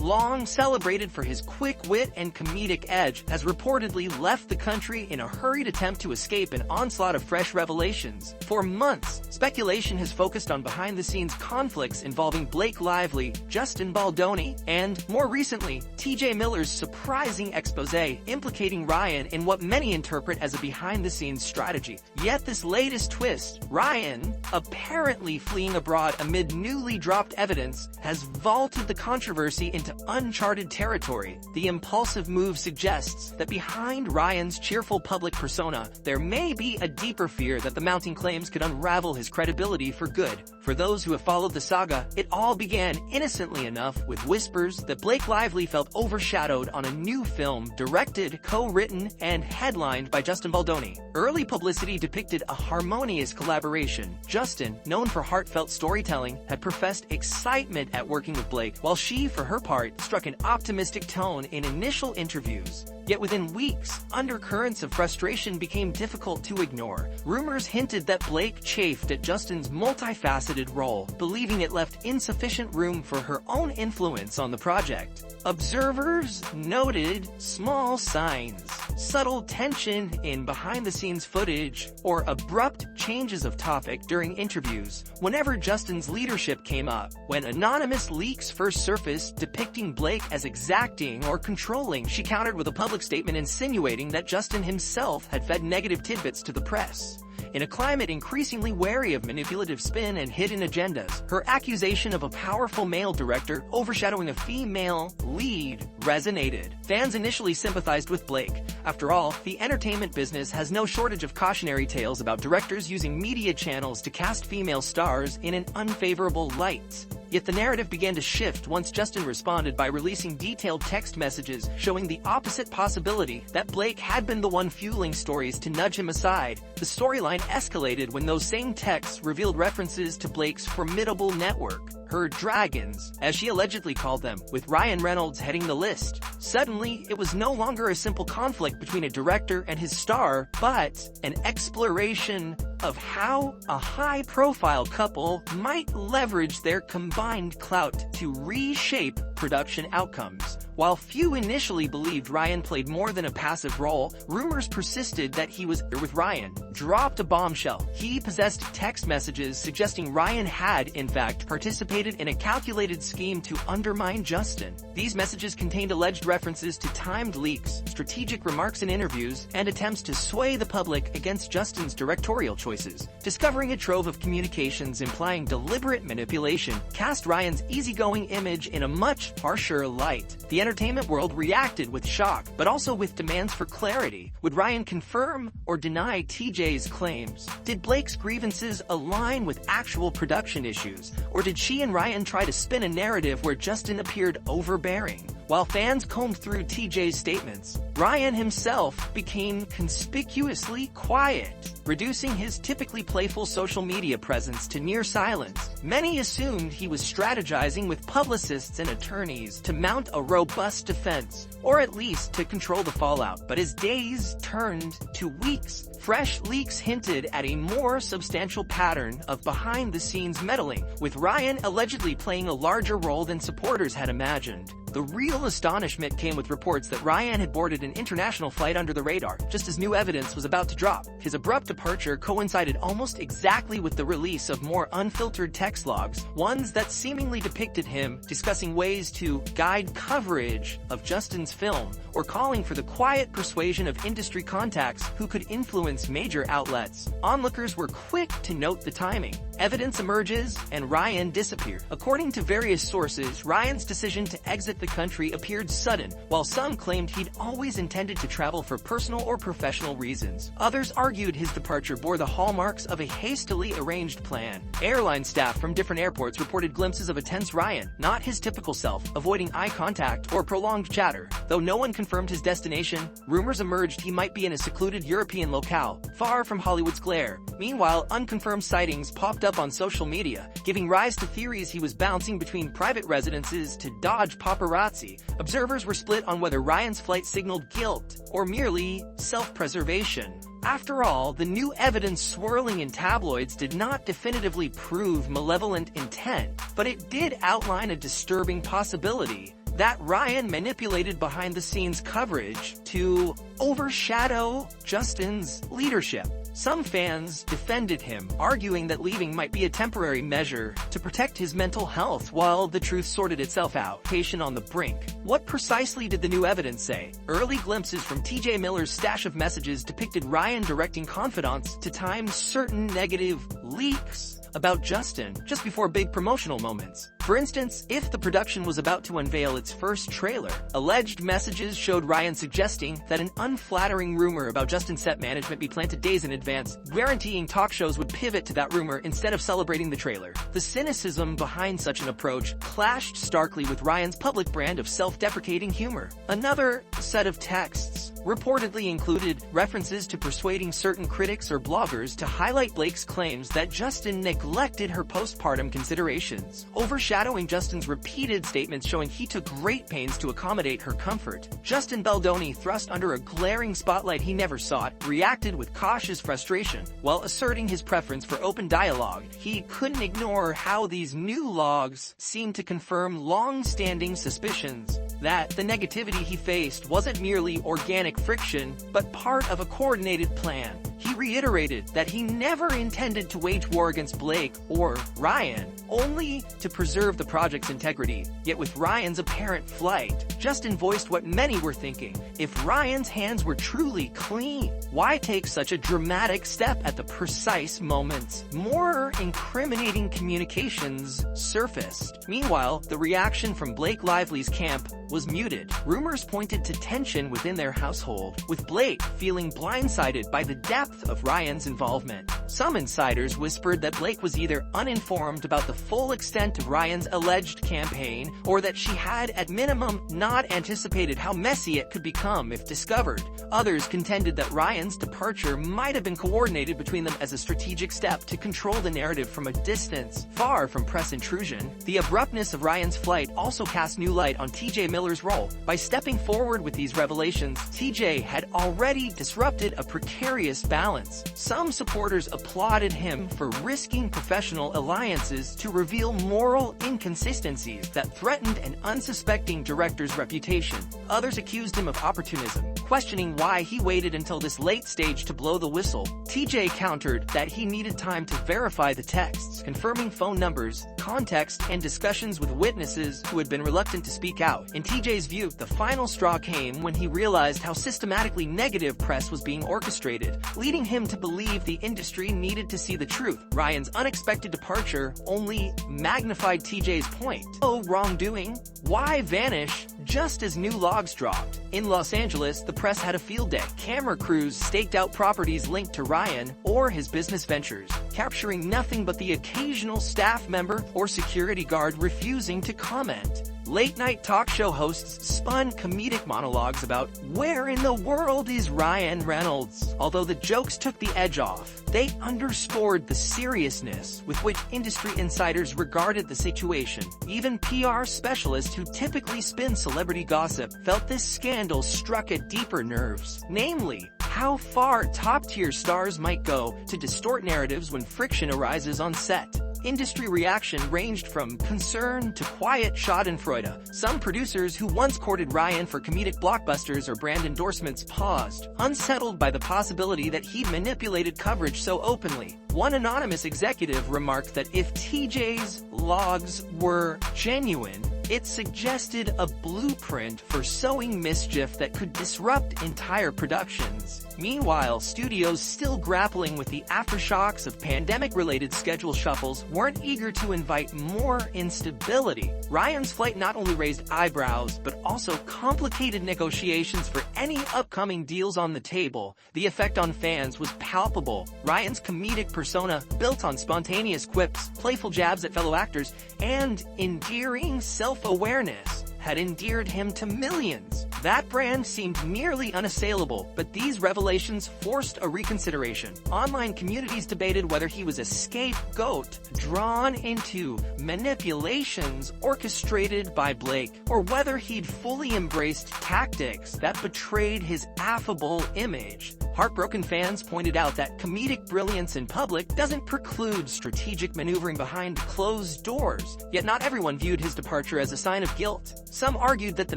long celebrated for his quick wit and comedic edge, has reportedly left the country in a hurried attempt to escape an onslaught of fresh revelations. For months, speculation has focused on behind-the-scenes conflicts involving Blake Lively, Justin Baldoni, and, more recently, TJ Miller's surprising expose implicating Ryan in what many interpret as a behind-the-scenes strategy. Yet this latest twist, Ryan, apparently fleeing abroad amid newly dropped evidence, has vaulted the controversy into uncharted territory. The impulsive move suggests that behind Ryan's cheerful public persona, there may be a deeper fear that the mounting claims could unravel his credibility for good. For those who have followed the saga, it all began innocently enough with whispers that Blake Lively felt overshadowed on a new film directed, co-written, and headlined by Justin Baldoni. Early publicity depicted a harmonious collaboration. Justin, known for heartfelt storytelling, had professed excitement at working with Blake, while she, for her part, struck an optimistic tone in initial interviews. Yet within weeks, undercurrents of frustration became difficult to ignore. Rumors hinted that Blake chafed at Justin's multifaceted role, believing it left insufficient room for her own influence on the project. Observers noted small signs, subtle tension in behind-the-scenes footage, or abrupt changes of topic during interviews whenever Justin's leadership came up. When anonymous leaks first surfaced depicting Blake as exacting or controlling, she countered with a public statement insinuating that Justin himself had fed negative tidbits to the press. In a climate increasingly wary of manipulative spin and hidden agendas, her accusation of a powerful male director overshadowing a female lead resonated. Fans initially sympathized with Blake. After all, the entertainment business has no shortage of cautionary tales about directors using media channels to cast female stars in an unfavorable light. Yet the narrative began to shift once Justin responded by releasing detailed text messages showing the opposite possibility, that Blake had been the one fueling stories to nudge him aside. The storyline escalated when those same texts revealed references to Blake's formidable network, her dragons, as she allegedly called them, with Ryan Reynolds heading the list. Suddenly, it was no longer a simple conflict between a director and his star, but an exploration of how a high-profile couple might leverage their combined clout to reshape production outcomes. While few initially believed Ryan played more than a passive role, rumors persisted that he was with Ryan. Dropped a bombshell. He possessed text messages suggesting Ryan had, in fact, participated in a calculated scheme to undermine Justin. These messages contained alleged references to timed leaks, strategic remarks in interviews, and attempts to sway the public against Justin's directorial choices. Discovering a trove of communications implying deliberate manipulation cast Ryan's easygoing image in a much harsher light. The entertainment world reacted with shock, but also with demands for clarity. Would Ryan confirm or deny TJ's claims? Did Blake's grievances align with actual production issues? Or did she and Ryan try to spin a narrative where Justin appeared overbearing? While fans combed through TJ's statements, Ryan himself became conspicuously quiet, reducing his typically playful social media presence to near silence. Many assumed he was strategizing with publicists and attorneys to mount a robust defense, or at least to control the fallout. But as days turned to weeks, fresh leaks hinted at a more substantial pattern of behind-the-scenes meddling, with Ryan allegedly playing a larger role than supporters had imagined. The real astonishment came with reports that Ryan had boarded an international flight under the radar, just as new evidence was about to drop. His abrupt departure coincided almost exactly with the release of more unfiltered text logs, ones that seemingly depicted him discussing ways to guide coverage of Justin's film, or calling for the quiet persuasion of industry contacts who could influence major outlets. Onlookers were quick to note the timing. Evidence emerges, and Ryan disappeared. According to various sources, Ryan's decision to exit the country appeared sudden, while some claimed he'd always intended to travel for personal or professional reasons. Others argued his departure bore the hallmarks of a hastily arranged plan. Airline staff from different airports reported glimpses of a tense Ryan, not his typical self, avoiding eye contact or prolonged chatter. Though no one confirmed his destination, rumors emerged he might be in a secluded European locale, far from Hollywood's glare. Meanwhile, unconfirmed sightings popped up on social media, giving rise to theories he was bouncing between private residences to dodge paparazzi. Observers were split on whether Ryan's flight signaled guilt or merely self-preservation. After all, the new evidence swirling in tabloids did not definitively prove malevolent intent, but it did outline a disturbing possibility. that Ryan manipulated behind-the-scenes coverage to overshadow Justin's leadership. Some fans defended him, arguing that leaving might be a temporary measure to protect his mental health while the truth sorted itself out. Patient on the brink. What precisely did the new evidence say? Early glimpses from TJ Miller's stash of messages depicted Ryan directing confidants to time certain negative leaks about Justin just before big promotional moments. For instance, if the production was about to unveil its first trailer, alleged messages showed Ryan suggesting that an unflattering rumor about Justin's set management be planted days in advance, guaranteeing talk shows would pivot to that rumor instead of celebrating the trailer. The cynicism behind such an approach clashed starkly with Ryan's public brand of self-deprecating humor. Another set of texts reportedly included references to persuading certain critics or bloggers to highlight Blake's claims that Justin neglected her postpartum considerations, overshadowing Justin's repeated statements showing he took great pains to accommodate her comfort. Justin Baldoni, thrust under a glaring spotlight he never sought, reacted with cautious frustration. While asserting his preference for open dialogue, he couldn't ignore how these new logs seemed to confirm long-standing suspicions that the negativity he faced wasn't merely organic friction, but part of a coordinated plan. He reiterated that he never intended to wage war against Blake or Ryan, only to preserve the project's integrity. Yet with Ryan's apparent flight, Justin voiced what many were thinking. If Ryan's hands were truly clean, why take such a dramatic step at the precise moments? More incriminating communications surfaced. Meanwhile, the reaction from Blake Lively's camp was muted. Rumors pointed to tension within their household, with Blake feeling blindsided by the depth of Ryan's involvement. Some insiders whispered that Blake was either uninformed about the full extent of Ryan's alleged campaign, or that she had, at minimum, not anticipated how messy it could become if discovered. Others contended that Ryan's departure might have been coordinated between them as a strategic step to control the narrative from a distance, far from press intrusion. The abruptness of Ryan's flight also cast new light on TJ Miller's role. By stepping forward with these revelations, TJ had already disrupted a precarious balance. Some supporters applauded him for risking professional alliances to reveal moral inconsistencies that threatened an unsuspecting director's reputation. Others accused him of opportunism, questioning why he waited until this late stage to blow the whistle. TJ countered that he needed time to verify the texts, confirming phone numbers, context, and discussions with witnesses who had been reluctant to speak out. In TJ's view, the final straw came when he realized how systematically negative press was being orchestrated, leading him to believe the industry needed to see the truth. Ryan's unexpected departure only magnified TJ's point. Oh, wrongdoing? Why vanish just as new logs dropped? In Los Angeles, the press had a field day. Camera crews staked out properties linked to Ryan or his business ventures, capturing nothing but the occasional staff member or security guard refusing to comment. Late-night talk show hosts spun comedic monologues about where in the world is Ryan Reynolds. Although the jokes took the edge off, they underscored the seriousness with which industry insiders regarded the situation. Even PR specialists who typically spin celebrity gossip felt this scandal struck at deeper nerves, namely, how far top-tier stars might go to distort narratives when friction arises on set. Industry reaction ranged from concern to quiet schadenfreude. Some producers who once courted Ryan for comedic blockbusters or brand endorsements paused, unsettled by the possibility that he'd manipulated coverage so openly. One anonymous executive remarked that if TJ's logs were genuine, it suggested a blueprint for sowing mischief that could disrupt entire productions. Meanwhile, studios still grappling with the aftershocks of pandemic-related schedule shuffles weren't eager to invite more instability. Ryan's flight not only raised eyebrows, but also complicated negotiations for any upcoming deals on the table. The effect on fans was palpable. Ryan's comedic persona, built on spontaneous quips, playful jabs at fellow actors, and endearing self-awareness, had endeared him to millions. That brand seemed nearly unassailable, but these revelations forced a reconsideration. Online communities debated whether he was a scapegoat drawn into manipulations orchestrated by Blake, or whether he'd fully embraced tactics that betrayed his affable image. Heartbroken fans pointed out that comedic brilliance in public doesn't preclude strategic maneuvering behind closed doors, yet not everyone viewed his departure as a sign of guilt. Some argued that the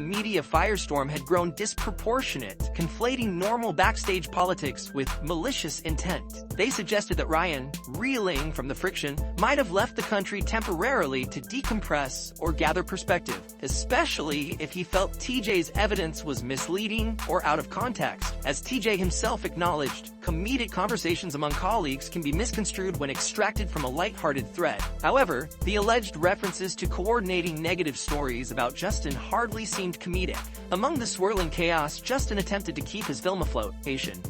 media firestorm had grown disproportionate, conflating normal backstage politics with malicious intent. They suggested that Ryan, reeling from the friction, might have left the country temporarily to decompress or gather perspective, especially if he felt TJ's evidence was misleading or out of context. As TJ himself acknowledged, comedic conversations among colleagues can be misconstrued when extracted from a lighthearted thread. However, the alleged references to coordinating negative stories about Justin hardly seemed comedic. Among the swirling chaos, Justin attempted to keep his film afloat,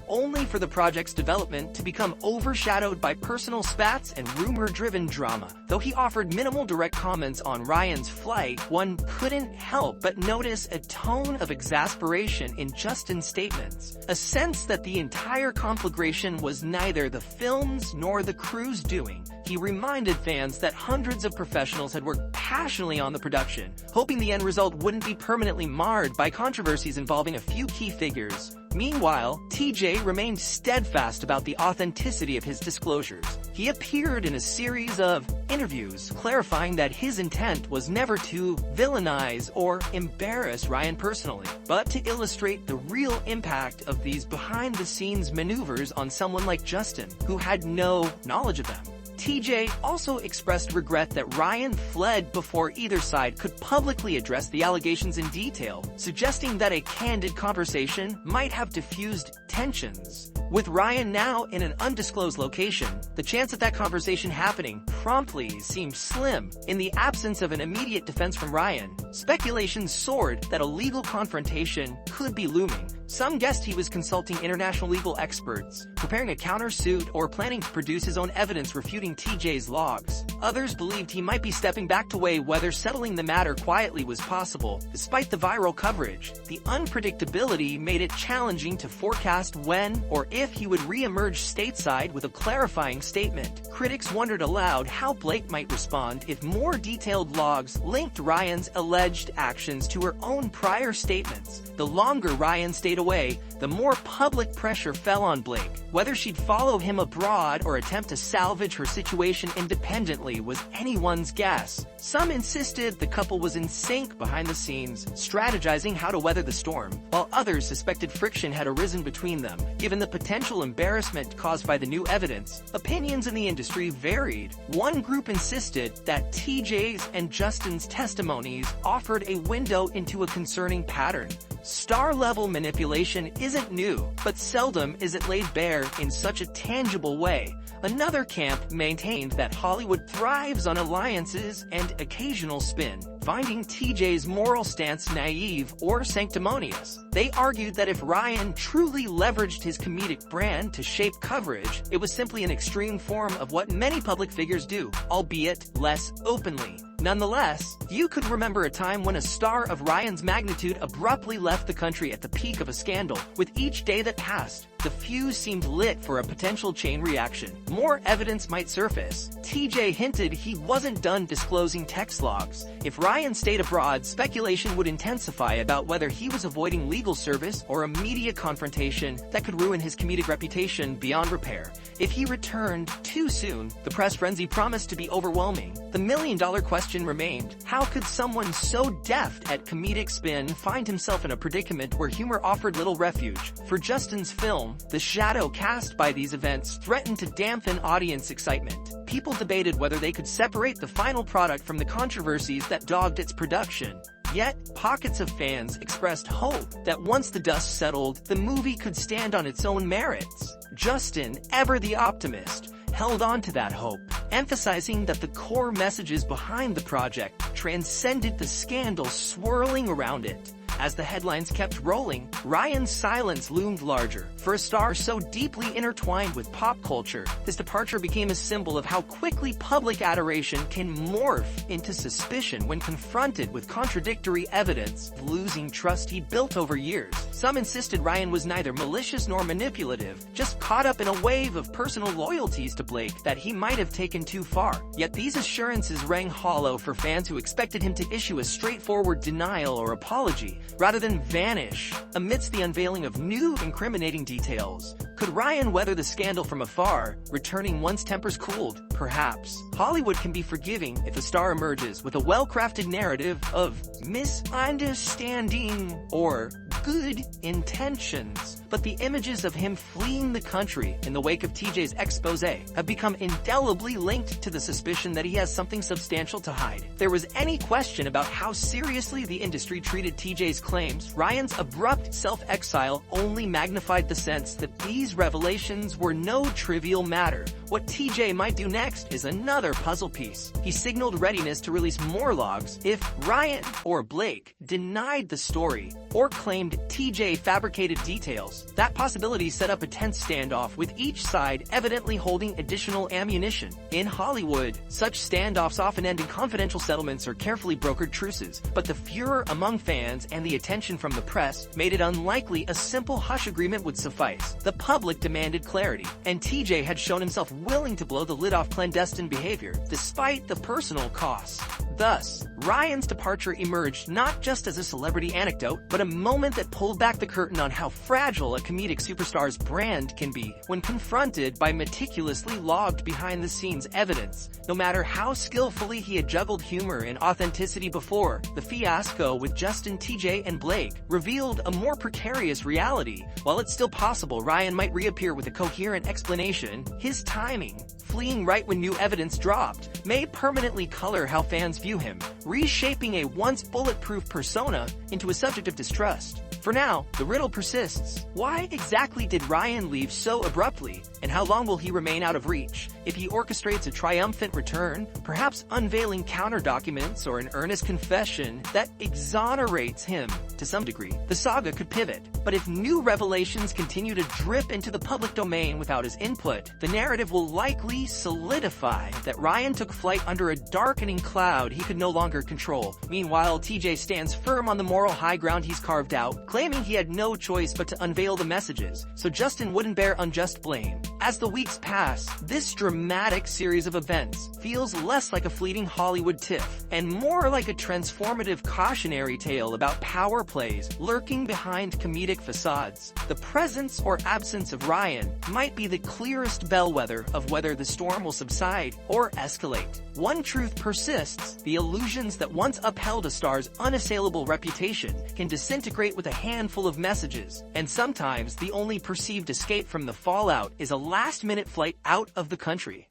only for the project's development to become overshadowed by personal spats and rumor-driven drama. Though he offered minimal direct comments on Ryan's flight, one couldn't help but notice a tone of exasperation in Justin's statements, a sense that the entire conflagration was neither the film's nor the crew's doing. He reminded fans that hundreds of professionals had worked passionately on the production, hoping the end result wouldn't be permanently marred by controversies involving a few key figures. Meanwhile, TJ remained steadfast about the authenticity of his disclosures. He appeared in a series of interviews, clarifying that his intent was never to villainize or embarrass Ryan personally, but to illustrate the real impact of these behind-the-scenes maneuvers on someone like Justin, who had no knowledge of them. TJ also expressed regret that Ryan fled before either side could publicly address the allegations in detail, suggesting that a candid conversation might have diffused tensions. With Ryan now in an undisclosed location, the chance of that conversation happening promptly seemed slim. In the absence of an immediate defense from Ryan, speculation soared that a legal confrontation could be looming. Some guessed he was consulting international legal experts, preparing a countersuit, or planning to produce his own evidence refuting TJ's logs. Others believed he might be stepping back to weigh whether settling the matter quietly was possible. Despite the viral coverage, the unpredictability made it challenging to forecast when or if he would re-emerge stateside with a clarifying statement. Critics wondered aloud how Blake might respond if more detailed logs linked Ryan's alleged actions to her own prior statements. The longer Ryan stayed away, the more public pressure fell on Blake. Whether she'd follow him abroad or attempt to salvage her situation independently was anyone's guess. Some insisted the couple was in sync behind the scenes, strategizing how to weather the storm, while others suspected friction had arisen between them. Given the potential embarrassment caused by the new evidence, opinions in the industry varied. One group insisted that TJ's and Justin's testimonies offered a window into a concerning pattern. Star-level manipulation isn't new, but seldom is it laid bare in such a tangible way. Another camp maintained that Hollywood thrives on alliances and occasional spin, finding TJ's moral stance naive or sanctimonious. They argued that if Ryan truly leveraged his comedic brand to shape coverage, it was simply an extreme form of what many public figures do, albeit less openly. Nonetheless, you could remember a time when a star of Ryan's magnitude abruptly left the country at the peak of a scandal. With each day that passed, the fuse seemed lit for a potential chain reaction. More evidence might surface. TJ hinted he wasn't done disclosing text logs. If Ryan stayed abroad, speculation would intensify about whether he was avoiding legal service or a media confrontation that could ruin his comedic reputation beyond repair. If he returned too soon, the press frenzy promised to be overwhelming. The million-dollar question remained: how could someone so deft at comedic spin find himself in a predicament where humor offered little refuge? For Justin's film, the shadow cast by these events threatened to dampen audience excitement. People debated whether they could separate the final product from the controversies that dogged its production. Yet, pockets of fans expressed hope that once the dust settled, the movie could stand on its own merits. Justin, ever the optimist, held on to that hope, emphasizing that the core messages behind the project transcended the scandal swirling around it. As the headlines kept rolling, Ryan's silence loomed larger. For a star so deeply intertwined with pop culture, his departure became a symbol of how quickly public adoration can morph into suspicion when confronted with contradictory evidence, losing trust he'd built over years. Some insisted Ryan was neither malicious nor manipulative, just caught up in a wave of personal loyalties to Blake that he might have taken too far. Yet these assurances rang hollow for fans who expected him to issue a straightforward denial or apology. rather than vanish amidst the unveiling of new incriminating details. Could Ryan weather the scandal from afar, returning once tempers cooled? Perhaps. Hollywood can be forgiving if a star emerges with a well-crafted narrative of misunderstanding or good intentions. But the images of him fleeing the country in the wake of TJ's expose have become indelibly linked to the suspicion that he has something substantial to hide. If there was any question about how seriously the industry treated TJ's claims, Ryan's abrupt self-exile only magnified the sense that these revelations were no trivial matter. What TJ might do next is another puzzle piece. He signaled readiness to release more logs if Ryan or Blake denied the story or claimed TJ fabricated details. That possibility set up a tense standoff, with each side evidently holding additional ammunition. In Hollywood, such standoffs often end in confidential settlements or carefully brokered truces, but the furor among fans and the attention from the press made it unlikely a simple hush agreement would suffice. The public demanded clarity, and TJ had shown himself willing to blow the lid off clandestine behavior, despite the personal costs. Thus, Ryan's departure emerged not just as a celebrity anecdote, but a moment that pulled back the curtain on how fragile a comedic superstar's brand can be when confronted by meticulously logged behind-the-scenes evidence. No matter how skillfully he had juggled humor and authenticity before, the fiasco with Justin, TJ, and Blake revealed a more precarious reality. While it's still possible Ryan might reappear with a coherent explanation, his timing, fleeing right when new evidence dropped, may permanently color how fans view him, reshaping a once bulletproof persona into a subject of distrust. For now, the riddle persists. Why exactly did Ryan leave so abruptly, and how long will he remain out of reach? If he orchestrates a triumphant return, perhaps unveiling counter-documents or an earnest confession that exonerates him to some degree, the saga could pivot. But if new revelations continue to drip into the public domain without his input, the narrative will likely solidify that Ryan took flight under a darkening cloud he could no longer control. Meanwhile, TJ stands firm on the moral high ground he's carved out, claiming he had no choice but to unveil the messages, so Justin wouldn't bear unjust blame. As the weeks pass, this dramatic series of events feels less like a fleeting Hollywood tiff, and more like a transformative cautionary tale about power plays lurking behind comedic facades. The presence or absence of Ryan might be the clearest bellwether of whether the storm will subside or escalate. One truth persists: the illusions that once upheld a star's unassailable reputation can disintegrate with a handful of messages, and sometimes the only perceived escape from the fallout is a last-minute flight out of the country.